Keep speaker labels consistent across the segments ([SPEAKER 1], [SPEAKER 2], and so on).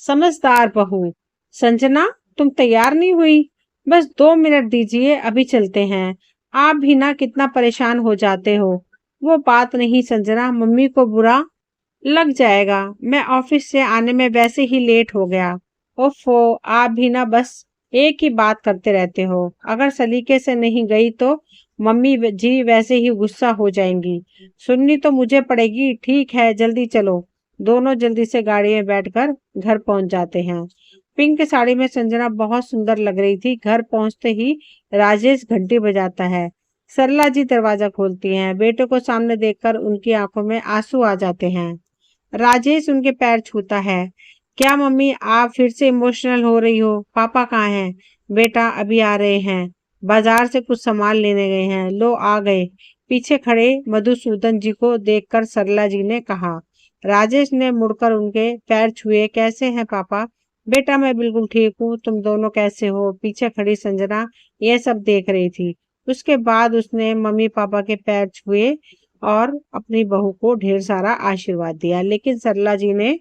[SPEAKER 1] समझदार बहू। संजना, तुम तैयार नहीं हुई? बस 2 मिनट दीजिए, अभी चलते हैं। आप भी ना कितना परेशान हो जाते हो। वो बात नहीं संजना, मम्मी को बुरा लग जाएगा। मैं ऑफिस से आने में वैसे ही लेट हो गया। ओफो, आप भी ना बस एक ही बात करते रहते हो। अगर सलीके से नहीं गई तो मम्मी जी वैसे ही गुस्सा हो जाएंगी। सुननी तो मुझे पड़ेगी। ठीक है, जल्दी चलो। दोनों जल्दी से गाड़ी में बैठकर घर पहुंच जाते हैं। पिंक साड़ी में संजना बहुत सुंदर लग रही थी। घर पहुंचते ही राजेश घंटी बजाता है। सरला जी दरवाजा खोलती हैं। बेटे को सामने देखकर उनकी आंखों में आंसू आ जाते हैं। राजेश उनके पैर छूता है। क्या मम्मी, आप फिर से इमोशनल हो रही हो? पापा कहाँ हैं? बेटा अभी आ रहे हैं, बाजार से कुछ सामान लेने गए हैं। लो आ गए। पीछे खड़े मधुसूदन जी को देखकर सरला जी ने कहा। राजेश ने मुड़कर उनके पैर छुए। कैसे हैं पापा? बेटा मैं बिल्कुल ठीक हूँ, तुम दोनों कैसे हो? पीछे खड़ी संजना यह सब देख रही थी। उसके बाद उसने मम्मी पापा के पैर छुए और अपनी बहू को ढेर सारा आशीर्वाद दिया, लेकिन सरला जी ने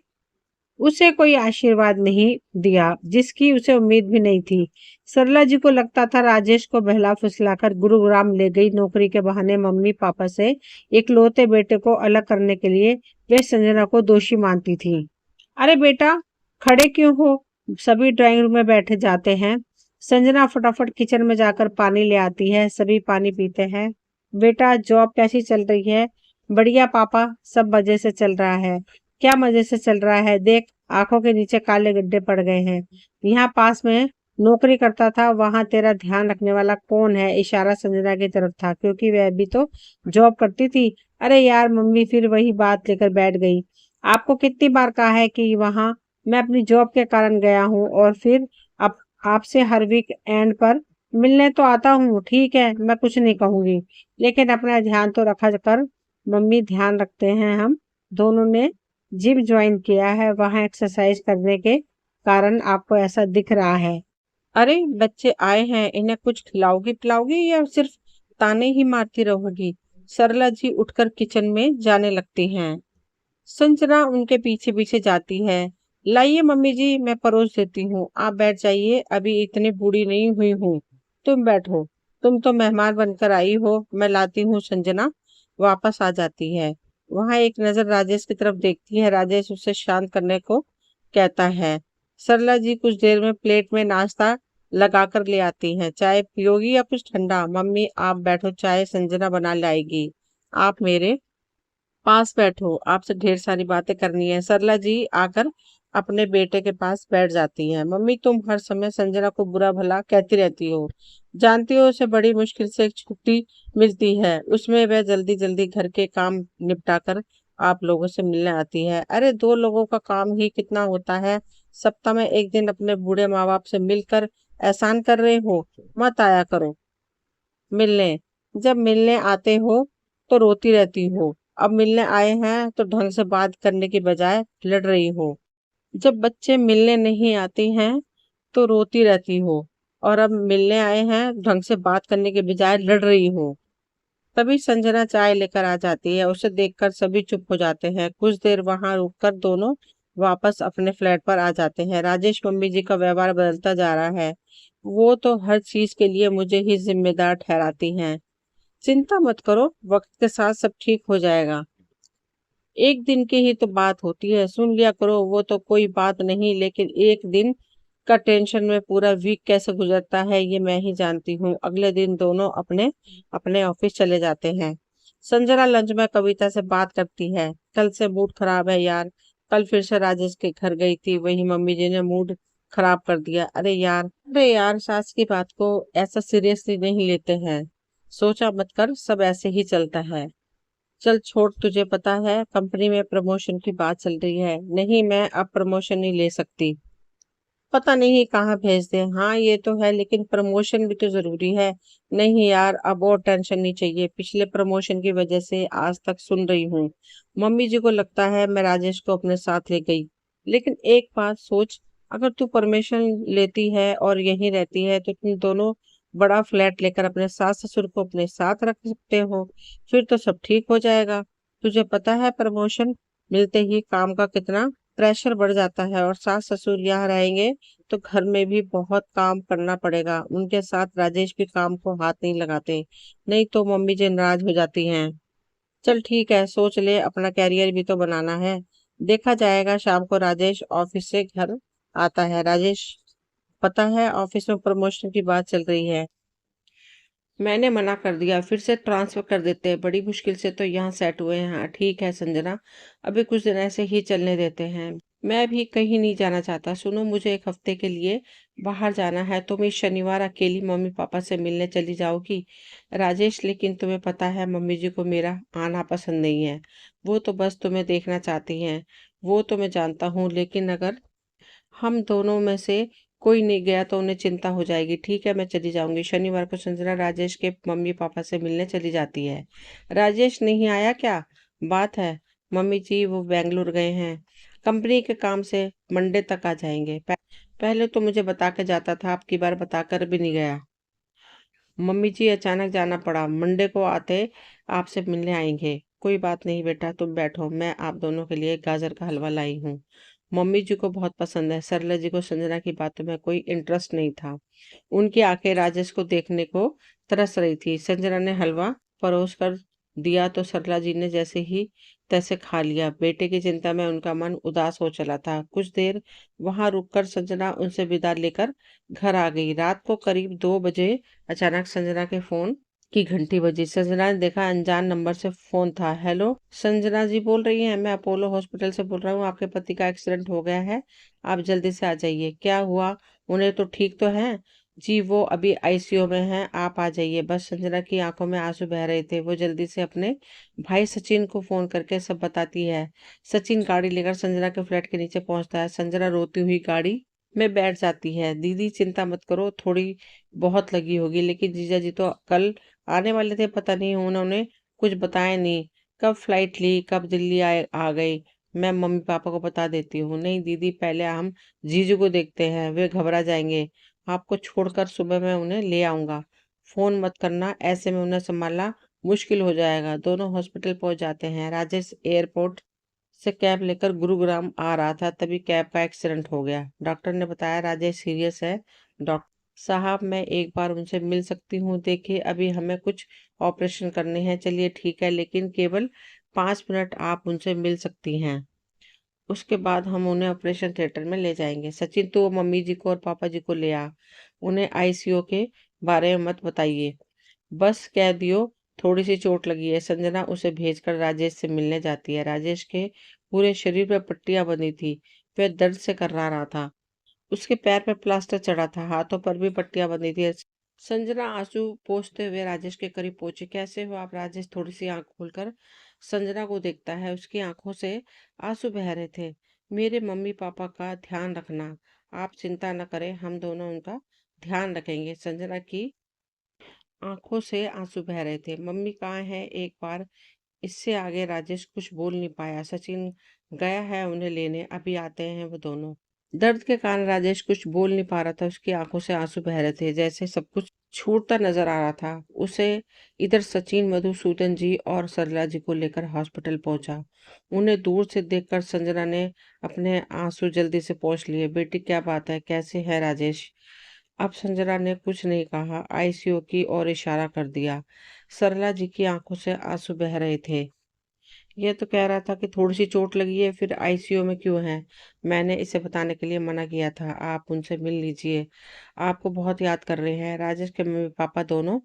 [SPEAKER 1] उसे कोई आशीर्वाद नहीं दिया, जिसकी उसे उम्मीद भी नहीं थी। सरला जी को लगता था राजेश को बहला फुसलाकर गुरुग्राम ले गई नौकरी के बहाने मम्मी पापा से इकलौते बेटे को अलग करने के लिए वे संजना को दोषी मानती थी। अरे बेटा, खड़े क्यों हो? सभी ड्राइंग रूम में बैठे जाते हैं। संजना फटाफट किचन में जाकर पानी ले आती है। सभी पानी पीते हैं। बेटा, जॉब कैसी चल रही है? बढ़िया पापा, सब मजे से चल रहा है। क्या मजे से चल रहा है? देख, आंखों के नीचे काले गड्ढे पड़ गए हैं। यहाँ पास में नौकरी करता था, वहां तेरा ध्यान रखने वाला कौन है? इशारा संजना की तरफ था, क्योंकि वह भी तो जॉब करती थी। अरे यार, मम्मी फिर वही बात लेकर बैठ गई। आपको कितनी बार कहा है कि वहां मैं अपनी जॉब के कारण गया हूँ, और फिर अब आपसे हर वीक एंड पर मिलने तो आता हूँ। ठीक है, मैं कुछ नहीं कहूंगी, लेकिन अपना ध्यान तो रखा कर। मम्मी, ध्यान रखते हैं। हम दोनों ने जिम ज्वाइन किया है, वहां एक्सरसाइज करने के कारण आपको ऐसा दिख रहा है। अरे बच्चे आए हैं, इन्हें कुछ खिलाओगी पिलाओगी या सिर्फ ताने ही मारती रहोगी? सरला जी उठकर किचन में जाने लगती हैं। संजना उनके पीछे पीछे जाती है। लाइए मम्मी जी, मैं परोस देती हूँ। आप बैठ जाइए, अभी इतनी बूढ़ी नहीं हुई हूँ। तुम बैठो, तुम तो मेहमान बनकर आई हो। मैं लाती हूँ। संजना वापस आ जाती है। वहां एक नजर राजेश की तरफ देखती है। राजेश उसे शांत करने को कहता है। सरला जी कुछ देर में प्लेट में नाश्ता लगा कर ले आती हैं। चाय पियोगी या कुछ ठंडा? मम्मी आप बैठो, चाय संजना बना लाएगी। आप मेरे पास बैठो, आपसे ढेर सारी बातें करनी है। सरला जी आकर अपने बेटे के पास बैठ जाती हैं। मम्मी, तुम हर समय संजना को बुरा भला कहती रहती हो। जानती हो उसे बड़ी मुश्किल से एक छुट्टी मिलती है, उसमें वह जल्दी जल्दी घर के काम निपटा कर आप लोगों से मिलने आती है। अरे 2 लोगों का काम ही कितना होता है। सप्ताह में एक दिन अपने बूढ़े माँ बाप से मिलकर एहसान कर रहे हो। मत आया करो मिलने। जब मिलने आते हो तो रोती रहती हो। अब मिलने आए हैं तो ढंग से बात करने की बजाय लड़ रही हो। जब बच्चे मिलने नहीं आते हैं तो रोती रहती हो, और अब मिलने आए हैं ढंग से बात करने के बजाय लड़ रही हो। तभी संजना चाय लेकर आ जाती है। उसे देखकर सभी चुप हो जाते हैं। कुछ देर वहां रुककर दोनों वापस अपने फ्लैट पर आ जाते हैं। राजेश मम्मी जी का व्यवहार बदलता जा रहा है। वो तो हर चीज के लिए मुझे ही जिम्मेदार ठहराती हैं। चिंता मत करो, वक्त के साथ सब ठीक हो जाएगा। एक दिन की ही तो बात होती है, सुन लिया करो। वो तो कोई बात नहीं, लेकिन एक दिन का टेंशन में पूरा वीक कैसे गुजरता है ये मैं ही जानती हूँ। अगले दिन दोनों अपने अपने ऑफिस चले जाते हैं। संजना लंच में कविता से बात करती है। कल से मूड खराब है यार। कल फिर से राजेश के घर गई थी, वही मम्मी जी ने मूड खराब कर दिया। अरे यार, सास की बात को ऐसा सीरियसली नहीं लेते हैं। सोचा मत कर, सब ऐसे ही चलता है। चल छोड़, तुझे पता है कंपनी में प्रमोशन की बात चल रही है। नहीं, मैं अब प्रमोशन नहीं ले सकती। पता नहीं कहाँ भेज दे। हाँ ये तो है, लेकिन प्रमोशन भी तो जरूरी है। नहीं यार, अब और टेंशन नहीं चाहिए। पिछले प्रमोशन की वजह से आज तक सुन रही हूँ। मम्मी जी को लगता है मैं राजेश को अपने साथ ले गई। लेकिन एक बात सोच, अगर तू परमिशन लेती है और यहीं रहती है तो तुम दोनों बड़ा फ्लैट लेकर अपने सास ससुर को अपने साथ रख सकते हो। फिर तो सब ठीक हो जाएगा। तुझे पता है प्रमोशन मिलते ही काम का कितना प्रेशर बढ़ जाता है और सास ससुर यहाँ रहेंगे तो घर में भी बहुत काम करना पड़ेगा। उनके साथ राजेश भी काम को हाथ नहीं लगाते, नहीं तो मम्मी जी नाराज हो जाती हैं। चल ठीक है, सोच ले, अपना कैरियर भी तो बनाना है। देखा जाएगा। शाम को राजेश ऑफिस से घर आता है। राजेश, पता है ऑफिस में प्रमोशन की बात चल रही है। मैंने मना कर दिया, फिर से ट्रांसफर कर देते हैं। बड़ी मुश्किल से तो यहाँ सेट हुए हैं। हाँ ठीक है संजना, अभी कुछ दिन ऐसे ही चलने देते हैं। मैं भी कहीं नहीं जाना चाहता। सुनो, मुझे एक हफ्ते के लिए बाहर जाना है। तुम इस शनिवार अकेली मम्मी पापा से मिलने चली जाओगी? राजेश, लेकिन तुम्हें पता है मम्मी जी को मेरा आना पसंद नहीं है। वो तो बस तुम्हें देखना चाहती हैं। वो तो मैं जानता हूँ, लेकिन अगर हम दोनों में से कोई नहीं गया तो उन्हें चिंता हो जाएगी। ठीक है, मैं चली जाऊंगी। शनिवार को संजना राजेश के मम्मी पापा से मिलने चली जाती है। राजेश नहीं आया क्या? बात है मम्मी जी, वो बेंगलुरु गए हैं कंपनी के काम से। मंडे तक आ जाएंगे। पहले तो मुझे बता के जाता था, अब की बार बताकर भी नहीं गया। मम्मी जी, अचानक जाना पड़ा। मंडे को आते आपसे मिलने आएंगे। कोई बात नहीं बेटा, तुम बैठो, मैं आप दोनों के लिए गाजर का हलवा लाई हूँ। मम्मी जी को बहुत पसंद है। सरला जी को संजना की बातों में कोई इंटरेस्ट नहीं था। उनकी आंखें राजेश को देखने को तरस रही थी। संजना ने हलवा परोस कर दिया तो सरला जी ने जैसे ही तैसे खा लिया। बेटे की चिंता में उनका मन उदास हो चला था। कुछ देर वहां रुककर संजना उनसे विदा लेकर घर आ गई। रात को करीब 2 बजे अचानक संजना के फोन की घंटी बजी। संजना ने देखा, अनजान नंबर से फोन था। हेलो, संजना जी बोल रही हैं? मैं अपोलो हॉस्पिटल से बोल रहा हूँ। आपके पति का एक्सीडेंट हो गया है, आप जल्दी से आ जाइए। क्या हुआ? उन्हें तो ठीक तो है जी, वो अभी आईसीयू में हैं, आप आ जाइए बस। संजना की आंखों में आंसू बह रहे थे। वो जल्दी से अपने भाई सचिन को फोन करके सब बताती है। सचिन गाड़ी लेकर संजना के फ्लैट के नीचे पहुंचता है। संजना रोती हुई गाड़ी में बैठ जाती है। दीदी चिंता मत करो, थोड़ी बहुत लगी होगी, लेकिन जीजा जी तो कल आने वाले थे, पता नहीं उन्होंने कुछ बताया नहीं। कब फ्लाइट ली, कब दिल्ली आए आ गई? मैं मम्मी पापा को बता देती हूँ। नहीं दीदी, पहले हम जीजू को देखते हैं, वे घबरा जाएंगे। आपको छोड़कर सुबह मैं उन्हें ले आऊंगा। फोन मत करना, ऐसे में उन्हें संभालना मुश्किल हो जाएगा। दोनों हॉस्पिटल पहुंच जाते हैं। राजेश एयरपोर्ट से कैब लेकर गुरुग्राम आ रहा था, तभी कैब का एक्सीडेंट हो गया। डॉक्टर ने बताया राजेश सीरियस है। डॉक्टर साहब, मैं एक बार उनसे मिल सकती हूँ? देखिए, अभी हमें कुछ ऑपरेशन करने हैं। चलिए ठीक है, लेकिन केवल 5 मिनट आप उनसे मिल सकती हैं। उसके बाद हम उन्हें ऑपरेशन थिएटर में ले जाएंगे। सचिन, तो मम्मी जी को और पापा जी को ले आ। उन्हें आईसीयू के बारे में मत बताइए, बस कह दियो थोड़ी सी चोट लगी है। संजना उसे भेजकर राजेश से मिलने जाती है। राजेश के पूरे शरीर पर पट्टियां बंधी थी। वह दर्द से कर्रा रहा था। उसके पैर पर प्लास्टर चढ़ा था, हाथों पर भी पट्टियां बंधी थी। संजना आंसू पोंछते हुए राजेश के करीब पहुंची। कैसे हो आप? राजेश थोड़ी सी आंख खोलकर संजना को देखता है। उसकी आंखों से आंसू बह रहे थे। मेरे मम्मी पापा का ध्यान रखना, आप चिंता न करें, हम दोनों उनका ध्यान रखेंगे। संजना की आंखों से आंसू बह रहे थे। मम्मी कहाँ है? एक बार इससे आगे राजेश कुछ बोल नहीं पाया। सचिन गया है उन्हें लेने, अभी आते हैं वो दोनों। दर्द के कारण राजेश कुछ बोल नहीं पा रहा था। उसकी आंखों से आंसू बह रहे थे, जैसे सब कुछ छूटता नजर आ रहा था उसे। इधर सचिन मधुसूदन जी और सरला जी को लेकर हॉस्पिटल पहुंचा। उन्हें दूर से देखकर संजना ने अपने आंसू जल्दी से पोंछ लिए। बेटी, क्या बात है, कैसे है राजेश? अब संजना ने कुछ नहीं कहा, आईसीयू की ओर इशारा कर दिया। सरला जी की आंखों से आंसू बह रहे थे। ये तो कह रहा था कि थोड़ी सी चोट लगी है, फिर आईसीयू में क्यों है? मैंने इसे बताने के लिए मना किया था। आप उनसे मिल लीजिए, आपको बहुत याद कर रहे हैं। राजेश के मम्मी पापा दोनों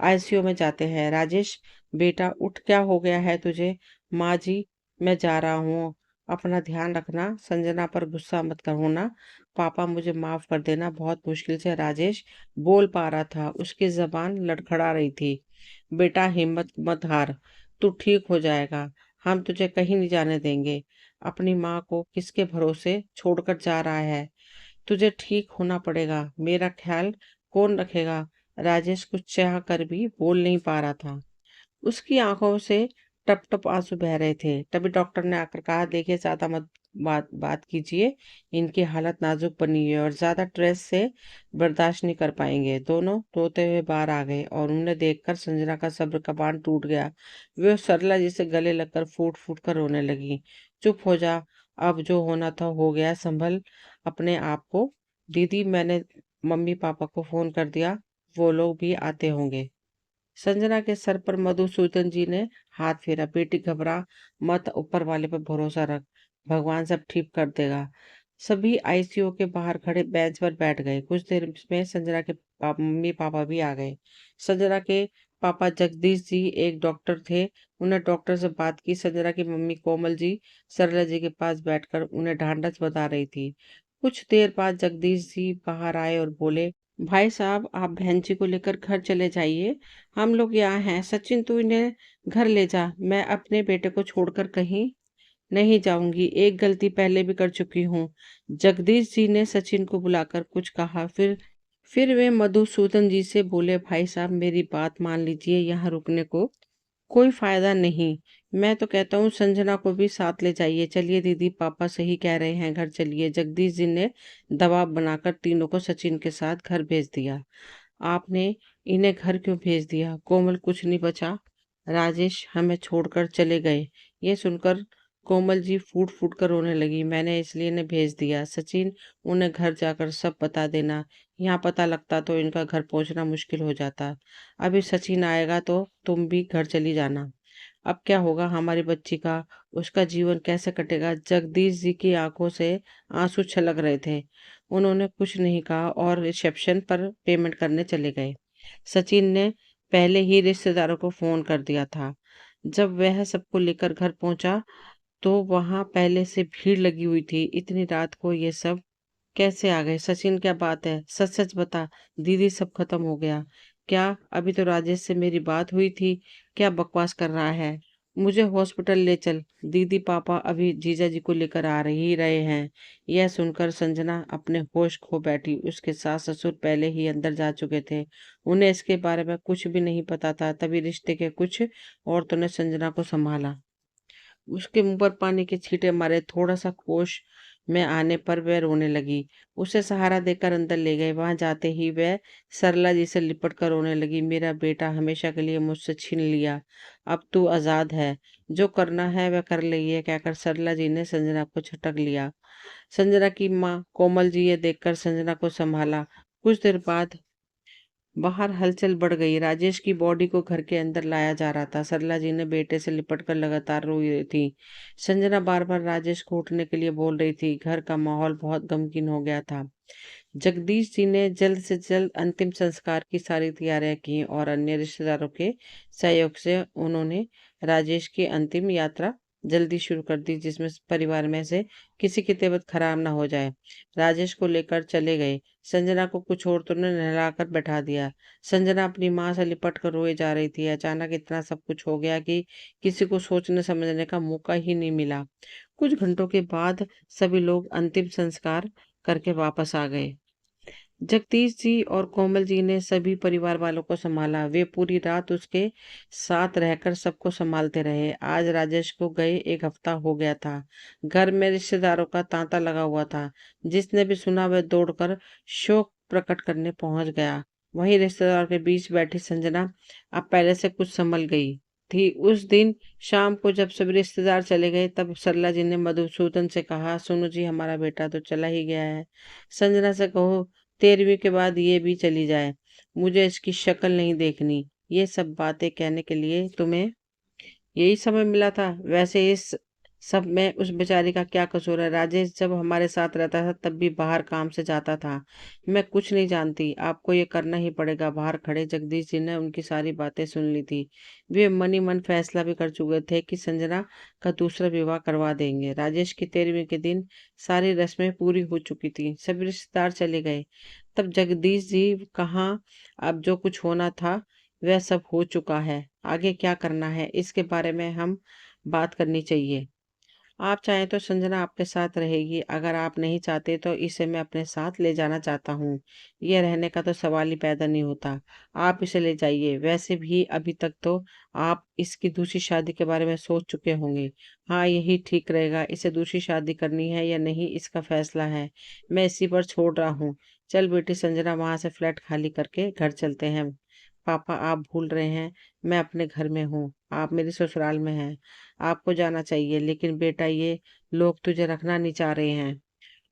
[SPEAKER 1] आईसीयू में जाते हैं। राजेश बेटा उठ, क्या हो गया है तुझे? माँ जी, मैं जा रहा हूँ, अपना ध्यान रखना। संजना पर गुस्सा मत करो ना। पापा मुझे माफ कर देना। बहुत मुश्किल से राजेश बोल पा रहा था, उसकी जबान लड़खड़ा रही थी। बेटा हिम्मत मत हार, तू ठीक हो जाएगा, हम तुझे कहीं नहीं जाने देंगे। अपनी माँ को किसके भरोसे छोड़कर जा रहा है? तुझे ठीक होना पड़ेगा, मेरा ख्याल कौन रखेगा? राजेश कुछ चाह कर भी बोल नहीं पा रहा था। उसकी आंखों से टप टप आंसू बह रहे थे। तभी डॉक्टर ने आकर कहा, देखिए ज्यादा मत बात बात कीजिए, इनकी हालत नाजुक बनी है और ज्यादा स्ट्रेस से बर्दाश्त नहीं कर पाएंगे। दोनों रोते हुए बाहर आ गए और उन्हें देखकर संजना का सब्र का बांध टूट गया। वे सरला जी से गले लगकर फूट फूट कर रोने लगी। चुप हो जा,
[SPEAKER 2] अब जो होना था हो गया, संभल अपने आप को। दीदी, मैंने मम्मी पापा को फोन कर दिया, वो लोग भी आते होंगे। संजना के सर पर मधुसूदन जी ने हाथ फेरा। बेटी घबरा मत, ऊपर वाले पर भरोसा रख, भगवान सब ठीक कर देगा। सभी आईसीयू के बाहर खड़े बेंच पर बैठ गए। कुछ देर में संजना के मम्मी पापा भी आ गए। संजना के पापा जगदीश जी एक डॉक्टर थे। उन्हें डॉक्टर से बात की। संजना की मम्मी कोमल जी सरला जी के पास बैठकर उन्हें ढांढस बता रही थी। कुछ देर बाद जगदीश जी बाहर आए और बोले, भाई साहब, आप बहन जी को लेकर घर चले जाइए, हम लोग यहाँ हैं। सचिन, तू इन्हें घर ले जा, मैं अपने बेटे को छोड़कर कहीं नहीं जाऊंगी, एक गलती पहले भी कर चुकी हूँ। जगदीश जी ने सचिन को बुलाकर कुछ कहा, फिर वे मधुसूदन जी से बोले, भाई साहब, मेरी बात मान लीजिए, यहाँ रुकने को कोई फायदा नहीं। मैं तो कहता हूँ संजना को भी साथ ले जाइए। चलिए दीदी, पापा सही कह रहे हैं, घर चलिए। जगदीश जी ने दबाव बनाकर तीनों को सचिन के साथ घर भेज दिया। आपने इन्हें घर क्यों भेज दिया? कोमल, कुछ नहीं बचा, राजेश हमें छोड़कर चले गए। ये सुनकर कोमल जी फूट फूट कर रोने लगी। मैंने इसलिए इन्हें भेज दिया। सचिन, उन्हें घर जाकर सब बता देना। यहाँ पता लगता तो इनका घर पहुंचना मुश्किल हो जाता। अभी सचिन आएगा तो तुम भी घर चली जाना। अब क्या होगा हमारी बच्ची का? उसका जीवन कैसे कटेगा? जगदीश जी की आंखों से आंसू छलक रहे थे। उन्होंने कुछ नहीं कहा और रिसेप्शन पर पेमेंट करने चले गए। सचिन ने पहले ही रिश्तेदारों को फोन कर दिया था। जब वह सबको लेकर घर पहुंचा तो वहां पहले से भीड़ लगी हुई थी। इतनी रात को ये सब कैसे आ गए? सचिन, क्या बात है? सच सच बता। दीदी, सब खत्म हो गया। क्या? अभी तो राजेश से मेरी बात हुई थी। क्या बकवास कर रहा है? मुझे हॉस्पिटल ले चल। दीदी, पापा अभी जीजा जी को लेकर आ ही रहे हैं। यह सुनकर संजना अपने होश खो बैठी। उसके सास ससुर पहले ही अंदर जा चुके थे। उन्हें इसके बारे में कुछ भी नहीं पता था। तभी रिश्ते के कुछ औरतों ने संजना को संभाला। उसके मुंह पर पानी के छींटे मारे। थोड़ा सा होश में आने पर वह रोने लगी। उसे सहारा देकर अंदर ले गए। वहां जाते ही वह सरला जी से लिपट कर रोने लगी। मेरा बेटा हमेशा के लिए मुझसे छीन लिया, अब तू आजाद है, जो करना है वह कर ले। ये कहकर सरला जी ने संजना को झटक लिया। संजना की माँ कोमल जी ये देखकर संजना को संभाला। कुछ देर बाद बाहर हलचल बढ़ गई। राजेश की बॉडी को घर के अंदर लाया जा रहा था। सरला जी ने बेटे से लिपटकर लगातार रो रही थी। संजना बार बार राजेश को उठने के लिए बोल रही थी। घर का माहौल बहुत गमगीन हो गया था। जगदीश जी ने जल्द से जल्द अंतिम संस्कार की सारी तैयारियां की और अन्य रिश्तेदारों के सहयोग से उन्होंने राजेश की अंतिम यात्रा जल्दी शुरू कर दी, जिसमें परिवार में से किसी की तबीयत खराब ना हो जाए। राजेश को लेकर चले गए। संजना को कुछ औरतों ने नहलाकर बैठा दिया। संजना अपनी माँ से लिपट कर रोए जा रही थी। अचानक इतना सब कुछ हो गया कि किसी को सोचने समझने का मौका ही नहीं मिला। कुछ घंटों के बाद सभी लोग अंतिम संस्कार करके वापस आ गए। जगदीश जी और कोमल जी ने सभी परिवार वालों को संभाला। वे पूरी रात उसके साथ रहकर सबको संभालते रहे। आज राजेश को गए 1 हफ्ता हो गया था। घर में रिश्तेदारों का तांता लगा हुआ था। जिसने भी सुना वह दौड़कर शोक प्रकट करने पहुंच गया। वहीं रिश्तेदारों के बीच बैठी संजना अब पहले से कुछ संभल गई थी। उस दिन शाम को जब सभी रिश्तेदार चले गए तब सरला जी ने मधुसूदन से कहा, सुनो जी, हमारा बेटा तो चला ही गया है। संजना से कहो 13वीं के बाद ये भी चली जाए, मुझे इसकी शक्ल नहीं देखनी। ये सब बातें कहने के लिए तुम्हें यही समय मिला था? वैसे इस सब में उस बेचारी का क्या कसूर है? राजेश जब हमारे साथ रहता था तब भी बाहर काम से जाता था। मैं कुछ नहीं जानती, आपको ये करना ही पड़ेगा। बाहर खड़े जगदीश जी ने उनकी सारी बातें सुन ली थी। वे मन ही मन फैसला भी कर चुके थे कि संजना का दूसरा विवाह करवा देंगे। राजेश की 13वीं के दिन सारी रस्में पूरी हो चुकी थी। सभी रिश्तेदार चले गए। तब जगदीश जी कहाँ, अब जो कुछ होना था वह सब हो चुका है। आगे क्या करना है इसके बारे में हम बात करनी चाहिए। आप चाहें तो संजना आपके साथ रहेगी, अगर आप नहीं चाहते तो इसे मैं अपने साथ ले जाना चाहता हूँ। यह रहने का तो सवाल ही पैदा नहीं होता। आप इसे ले जाइए। वैसे भी अभी तक तो आप इसकी दूसरी शादी के बारे में सोच चुके होंगे। हाँ, यही ठीक रहेगा। इसे दूसरी शादी करनी है या नहीं इसका फैसला है, मैं इसी पर छोड़ रहा हूँ। चल बेटी संजना, वहां से फ्लैट खाली करके घर चलते हैं। पापा आप भूल रहे हैं, मैं अपने घर में हूँ, आप मेरे ससुराल में हैं, आपको जाना चाहिए, लेकिन बेटा ये लोग तुझे रखना नहीं चाह रहे हैं।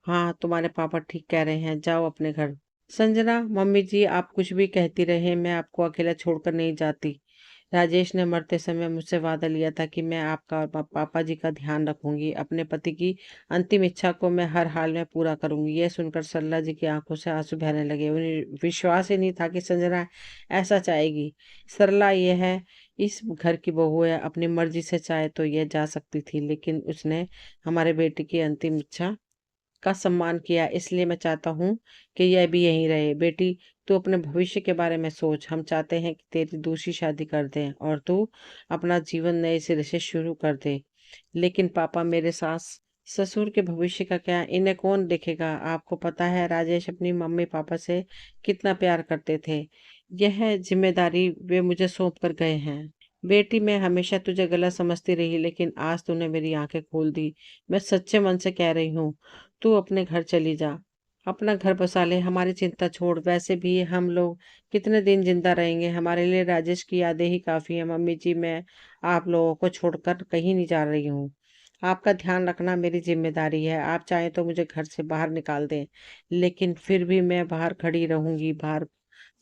[SPEAKER 2] हाँ, तुम्हारे पापा ठीक कह रहे हैं, जाओ अपने घर। संजना, मम्मी जी आप कुछ भी कहती रहे, मैं आपको अकेला छोड़कर नहीं जाती। राजेश ने मरते समय मुझसे वादा लिया था कि मैं आपका और पापा जी का ध्यान रखूंगी। अपने पति की अंतिम इच्छा को मैं हर हाल में पूरा करूंगी। यह सुनकर सरला जी की आंखों से आंसू बहने लगे। उन्हें विश्वास ही नहीं था कि संजना ऐसा चाहेगी। सरला यह है, इस घर की बहू है, अपनी मर्जी से चाहे तो यह जा सकती थी, लेकिन उसने हमारे बेटे की अंतिम इच्छा का सम्मान किया, इसलिए मैं चाहता हूँ कि यह भी यहीं रहे। बेटी, तू अपने भविष्य के बारे में सोच। हम चाहते हैं कि तेरी दूसरी शादी कर दें और तू अपना जीवन नए सिरे से शुरू कर दे। लेकिन पापा, मेरे सास ससुर के भविष्य का क्या? इन्हें कौन देखेगा? आपको पता है राजेश अपनी मम्मी पापा से कितना प्यार करते थे। यह जिम्मेदारी वे मुझे सौंप कर गए हैं। बेटी, मैं हमेशा तुझे गलत समझती रही, लेकिन आज तूने मेरी आंखें खोल दी। मैं सच्चे मन से कह रही हूँ, तू अपने घर चली जा, अपना घर बसा ले, हमारी चिंता छोड़। वैसे भी हम लोग कितने दिन जिंदा रहेंगे, हमारे लिए राजेश की यादें ही काफी है। मम्मी जी, मैं आप लोगों को छोड़कर कहीं नहीं जा रही हूँ। आपका ध्यान रखना मेरी जिम्मेदारी है। आप चाहें तो मुझे घर से बाहर निकाल दें, लेकिन फिर भी मैं बाहर खड़ी रहूंगी, बाहर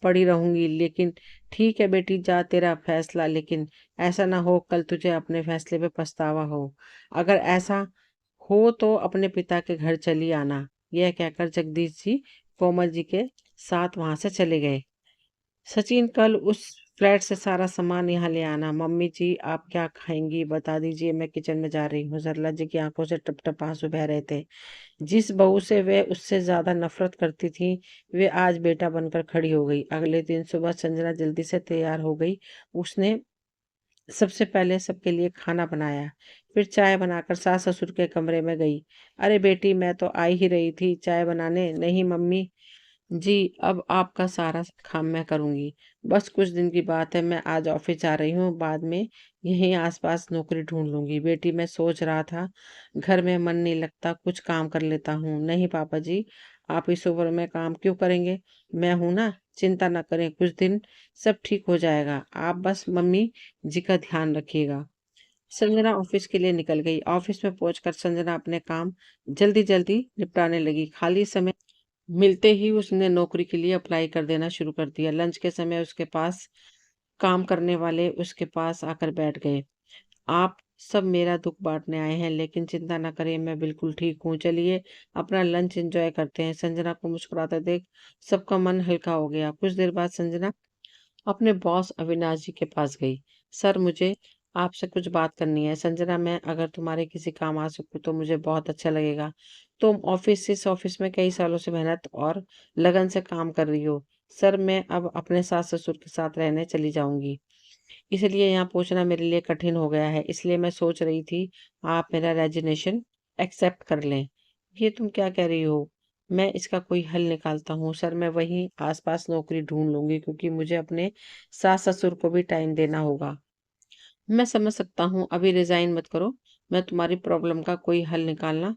[SPEAKER 2] पड़ी रहूंगी। लेकिन ठीक है बेटी, जा, तेरा फैसला, लेकिन ऐसा ना हो कल तुझे अपने फैसले पे पछतावा हो। अगर ऐसा हो तो अपने पिता के घर चली आना। यह कहकर जगदीश जी कोमल जी के साथ वहां से चले गए। सचिन, कल उस फ्लैट से सारा सामान यहाँ ले आना। मम्मी जी आप क्या खाएंगी बता दीजिए, मैं किचन में जा रही हूँ। सरला जी की आंखों से टप टप आंसू बह रहे थे। जिस बहू से वे उससे ज्यादा नफरत करती थी, वे आज बेटा बनकर खड़ी हो गई। अगले दिन सुबह संजना जल्दी से तैयार हो गई। उसने सबसे पहले सबके लिए खाना बनाया, फिर चाय बनाकर सास ससुर के कमरे में गई। अरे बेटी, मैं तो आ ही रही थी चाय बनाने। नहीं मम्मी जी, अब आपका सारा काम मैं करूंगी। बस कुछ दिन की बात है, मैं आज ऑफिस जा रही हूँ, बाद में यहीं आसपास नौकरी ढूंढ लूंगी। बेटी, मैं सोच रहा था घर में मन नहीं लगता, कुछ काम कर लेता हूँ। नहीं पापा जी, आप इस उम्र में काम क्यों करेंगे? मैं हूं ना, चिंता न करें, कुछ दिन सब ठीक हो जाएगा। आप बस मम्मी जी का ध्यान रखिएगा। संजना ऑफिस के लिए निकल गई। ऑफिस में पहुंचकर संजना अपने काम जल्दी जल्दी निपटाने लगी। खाली समय मिलते ही उसने नौकरी के लिए अप्लाई कर देना शुरू कर दिया। लंच के समय उसके पास काम करने वाले उसके पास आकर बैठ गए। आप सब मेरा दुख बांटने आए हैं, लेकिन चिंता न करें, मैं बिल्कुल ठीक हूँ। चलिए अपना लंच एंजॉय करते हैं। संजना को मुस्कुराते देख सबका मन हल्का हो गया। कुछ देर बाद संजना अपने बॉस अविनाश जी के पास गई। सर, मुझे आपसे कुछ बात करनी है। संजना, मैं अगर तुम्हारे किसी काम आ सकूं तो मुझे बहुत अच्छा लगेगा। तुम इस ऑफिस में कई सालों से मेहनत और लगन से काम कर रही हो। सर, मैं अब अपने सास ससुर के साथ रहने चली जाऊंगी, इसलिए यहाँ पहुंचना मेरे लिए कठिन हो गया है। इसलिए मैं सोच रही थी आप मेरा रेजिग्नेशन एक्सेप्ट कर लें। ये तुम क्या कह रही हो? मैं इसका कोई हल निकालता हूँ। सर, मैं वहीं आसपास नौकरी ढूंढ लूंगी, क्योंकि मुझे अपने सास ससुर को भी टाइम देना होगा। मैं समझ सकता हूँ, अभी रिजाइन मत करो, मैं तुम्हारी प्रॉब्लम का कोई हल निकालना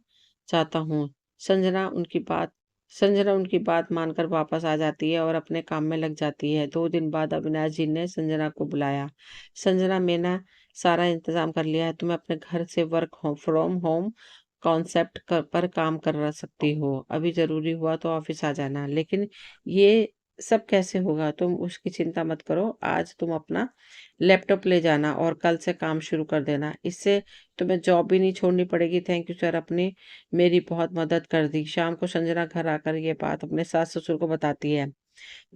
[SPEAKER 2] चाहता हूँ। संजना उनकी बात संजना उनकी बात मानकर वापस आ जाती है और अपने काम में लग जाती है। 2 दिन बाद अविनाश जी ने संजना को बुलाया। संजना, मैंने सारा इंतजाम कर लिया है, तुम अपने घर से वर्क फ्रॉम होम कॉन्सेप्ट पर काम कर सकती हो। अभी जरूरी हुआ तो ऑफिस आ जाना, लेकिन ये सब कैसे होगा? तुम उसकी चिंता मत करो, आज तुम अपना लैपटॉप ले जाना और कल से काम शुरू कर देना। इससे तुम्हें जॉब भी नहीं छोड़नी पड़ेगी। थैंक यू सर, अपनी मेरी बहुत मदद कर दी। शाम को संजना घर आकर ये बात अपने सास ससुर को बताती है।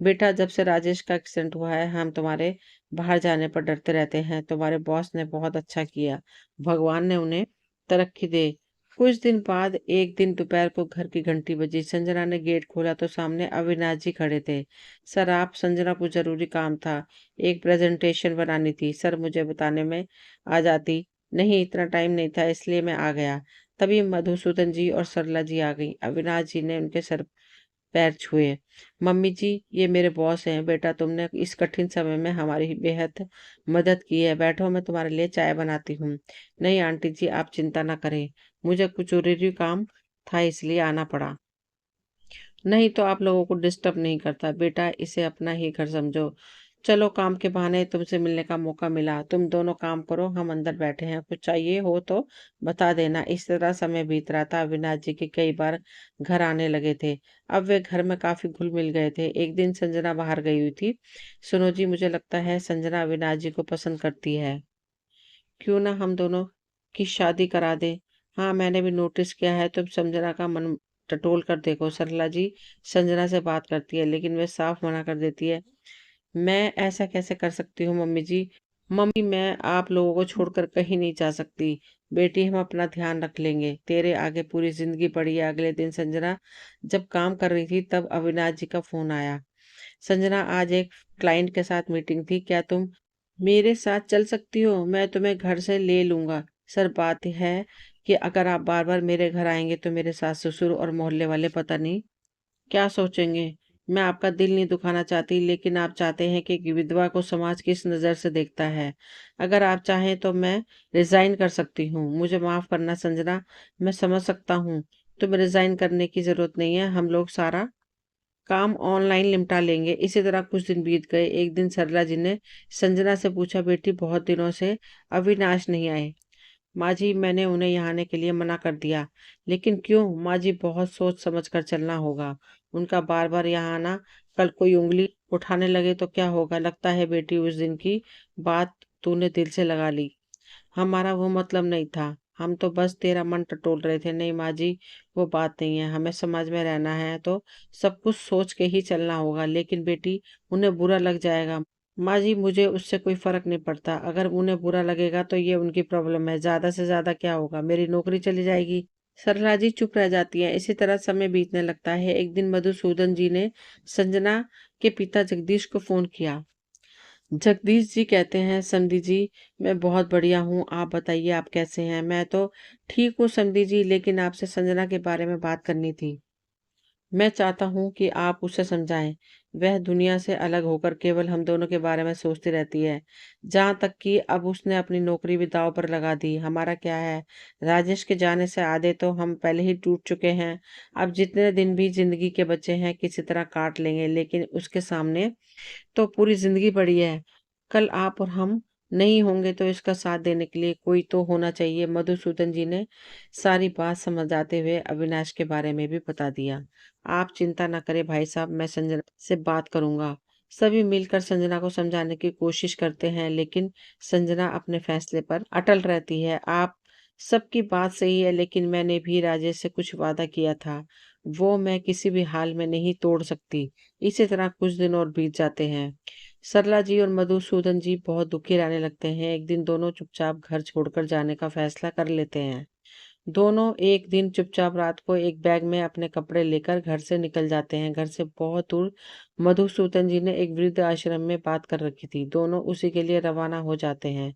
[SPEAKER 2] बेटा, जब से राजेश का एक्सीडेंट हुआ है, हम तुम्हारे बाहर जाने पर डरते रहते हैं। तुम्हारे बॉस ने बहुत अच्छा किया, भगवान ने उन्हें तरक्की दे। कुछ दिन बाद एक दिन दोपहर को घर की घंटी बजी। संजना ने गेट खोला तो सामने अविनाश जी खड़े थे। सर, आप? संजना को जरूरी काम था, एक प्रेजेंटेशन बनानी थी। सर, मुझे बताने में आ जाती, नहीं इतना टाइम नहीं था, इसलिए मैं आ गया। तभी मधुसूदन जी और सरला जी आ गई। अविनाश जी ने उनके सर पैर छुए। मम्मी जी, ये मेरे बॉस हैं। बेटा, तुमने इस कठिन समय में हमारी बेहद मदद की है। बैठो, मैं तुम्हारे लिए चाय बनाती हूँ। नहीं आंटी जी, आप चिंता ना करें, मुझे कुछ जरूरी काम था इसलिए आना पड़ा। नहीं तो आप लोगों को डिस्टर्ब नहीं करता। बेटा, इसे अपना ही घर समझो। चलो, काम के बहाने तुमसे मिलने का मौका मिला। तुम दोनों काम करो, हम अंदर बैठे हैं, कुछ चाहिए हो तो बता देना। इस तरह समय बीत रहा था। अविनाश जी के कई बार घर आने लगे थे। अब वे घर में काफी घुल मिल गए थे। एक दिन संजना बाहर गई हुई थी। सुनो जी, मुझे लगता है संजना अविनाश जी को पसंद करती है। क्यों ना हम दोनों की शादी करा दे। हाँ, मैंने भी नोटिस किया है। तुम संजना का मन टटोल कर देखो। सरला जी संजना से बात करती है, लेकिन वे साफ मना कर देती है। मैं ऐसा कैसे कर सकती हूँ मम्मी जी? मम्मी, मैं आप लोगों को छोड़कर कहीं नहीं जा सकती। बेटी, हम अपना ध्यान रख लेंगे। तेरे आगे पूरी जिंदगी पड़ी है। अगले दिन संजना जब काम कर रही थी, तब अविनाश जी का फोन आया। संजना, आज एक क्लाइंट के साथ मीटिंग थी, क्या तुम मेरे साथ चल सकती हो? मैं तुम्हें घर से ले लूंगा। सर, बात है कि अगर आप बार बार मेरे घर आएंगे तो मेरे सास ससुर और मोहल्ले वाले पता नहीं क्या सोचेंगे। मैं आपका दिल नहीं दुखाना चाहती, लेकिन आप चाहते हैं कि एक विधवा को समाज किस नज़र से देखता है। अगर आप चाहें तो मैं रिजाइन कर सकती हूँ। मुझे माफ करना संजना, मैं समझ सकता हूँ। तुम्हें रिजाइन करने की जरूरत नहीं है। हम लोग सारा काम ऑनलाइन निपटा लेंगे। इसी तरह कुछ दिन बीत गए। एक दिन सरला जी ने संजना से पूछा, बेटी, बहुत दिनों से अविनाश नहीं आए। माँ जी, मैंने उन्हें यहाँ आने के लिए मना कर दिया। लेकिन क्यों? माँ जी, बहुत सोच समझ कर चलना होगा। उनका बार बार यहाँ आना, कल कोई उंगली उठाने लगे तो क्या होगा? लगता है बेटी, उस दिन की बात तूने दिल से लगा ली। हमारा वो मतलब नहीं था। हम तो बस तेरा मन टटोल रहे थे। नहीं माँ जी, वो बात नहीं है। हमें समाज में रहना है तो सब कुछ सोच के ही चलना होगा। लेकिन बेटी, उन्हें बुरा लग जाएगा। माँ जी, मुझे उससे कोई फर्क नहीं पड़ता। अगर उन्हें बुरा लगेगा तो ये उनकी प्रॉब्लम है। ज्यादा से ज्यादा क्या होगा? मेरी नौकरी चली जाएगी। सरला जी चुप रह जाती है। इसी तरह समय बीतने लगता है। एक दिन मधुसूदन जी ने संजना के पिता जगदीश को फोन किया। जगदीश जी कहते हैं, समधी जी, मैं बहुत बढ़िया हूँ। आप बताइए, आप कैसे हैं? मैं तो ठीक हूँ समधी जी, लेकिन आपसे संजना के बारे में बात करनी थी। मैं चाहता हूँ कि आप उसे समझाएं। वह दुनिया से अलग होकर केवल हम दोनों के बारे में सोचती रहती है। जहाँ तक कि अब उसने अपनी नौकरी भी दांव पर लगा दी। हमारा क्या है? राजेश के जाने से आधे तो हम पहले ही टूट चुके हैं। अब जितने दिन भी जिंदगी के बचे हैं किसी तरह काट लेंगे, लेकिन उसके सामने तो पूरी जिंदगी पड़ी है। कल आप और हम नहीं होंगे तो इसका साथ देने के लिए कोई तो होना चाहिए। मधुसूदन जी ने सारी बात समझाते हुए अविनाश के बारे में भी बता दिया। आप चिंता ना करें भाई साहब, मैं संजना से बात करूंगा। सभी मिलकर संजना को समझाने की कोशिश करते हैं, लेकिन संजना अपने फैसले पर अटल रहती है। आप सबकी बात सही है, लेकिन मैंने भी राजेश से कुछ वादा किया था, वो मैं किसी भी हाल में नहीं तोड़ सकती। इसी तरह कुछ दिन और बीत जाते हैं। सरला जी और मधुसूदन जी बहुत दुखी रहने लगते हैं। एक दिन दोनों चुपचाप घर छोड़कर जाने का फैसला कर लेते हैं। दोनों एक दिन चुपचाप रात को एक बैग में अपने कपड़े लेकर घर से निकल जाते हैं। घर से बहुत दूर मधुसूदन जी ने एक वृद्ध आश्रम में बात कर रखी थी। दोनों उसी के लिए रवाना हो जाते हैं।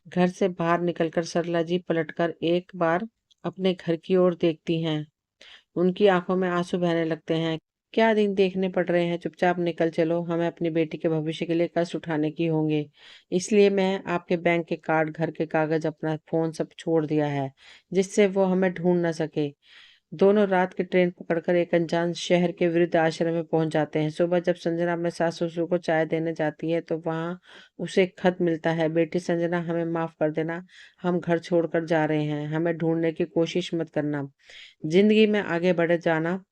[SPEAKER 2] घर से बाहर निकलकर सरला जी पलटकर एक बार अपने घर की ओर देखती हैं। उनकी आंखों में आंसू बहने लगते हैं। क्या दिन देखने पड़ रहे हैं? चुपचाप निकल चलो, हमें अपनी बेटी के भविष्य के लिए कष्ट उठाने की होंगे। इसलिए मैं आपके बैंक के कार्ड, घर के कागज, अपना फोन सब छोड़ दिया है, जिससे वो हमें ढूंढ न सके। दोनों रात की ट्रेन पकड़कर एक अनजान शहर के वृद्ध आश्रम में पहुंच जाते हैं। सुबह जब संजना अपने सास ससुर को चाय देने जाती है तो वहां उसे एक खत मिलता है। बेटी संजना, हमें माफ कर देना। हम घर छोड़कर जा रहे हैं। हमें ढूंढने की कोशिश मत करना। जिंदगी में आगे बढ़ जाना।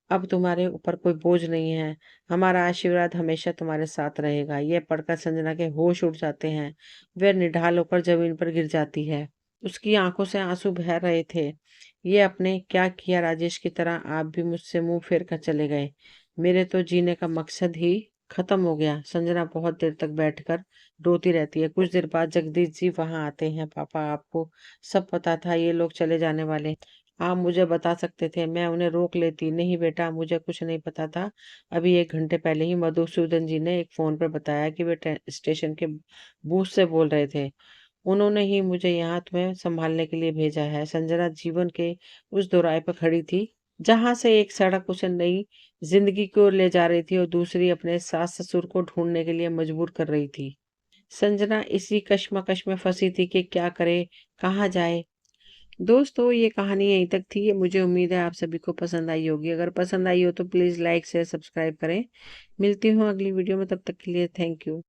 [SPEAKER 2] अब तुम्हारे ऊपर कोई बोझ नहीं है। हमारा आशीर्वाद हमेशा तुम्हारे साथ रहेगा। यह पढ़कर संजना के होश उड़ जाते हैं। वह निढाल होकर जमीन पर गिर जाती है। उसकी आंखों से आंसू बह रहे थे। ये अपने क्या किया राजेश की तरह आप भी मुझसे मुंह फेर कर चले गए। मेरे तो जीने का मकसद ही खत्म हो गया। संजना बहुत देर तक बैठकर रोती रहती है। कुछ देर बाद जगदीश जी वहां आते हैं। पापा, आपको सब पता था ये लोग चले जाने वाले? आप मुझे बता सकते थे, मैं उन्हें रोक लेती। नहीं बेटा, मुझे कुछ नहीं पता था। अभी 1 घंटे पहले ही मधुसूदन जी ने एक फोन पर बताया कि वे स्टेशन के बूथ से बोल रहे थे। उन्होंने ही मुझे यहाँ तुम्हें संभालने के लिए भेजा है। संजना जीवन के उस दोराहे पर खड़ी थी जहां से एक सड़क उसे नई जिंदगी की ओर ले जा रही थी और दूसरी अपने सास ससुर को ढूंढने के लिए मजबूर कर रही थी। संजना इसी कश्मकश में फंसी थी कि क्या करे, कहाँ जाए। दोस्तों, ये कहानी यहीं तक थी। ये मुझे उम्मीद है आप सभी को पसंद आई होगी। अगर पसंद आई हो तो प्लीज़ लाइक शेयर सब्सक्राइब करें। मिलती हूँ अगली वीडियो में, तब तक के लिए थैंक यू।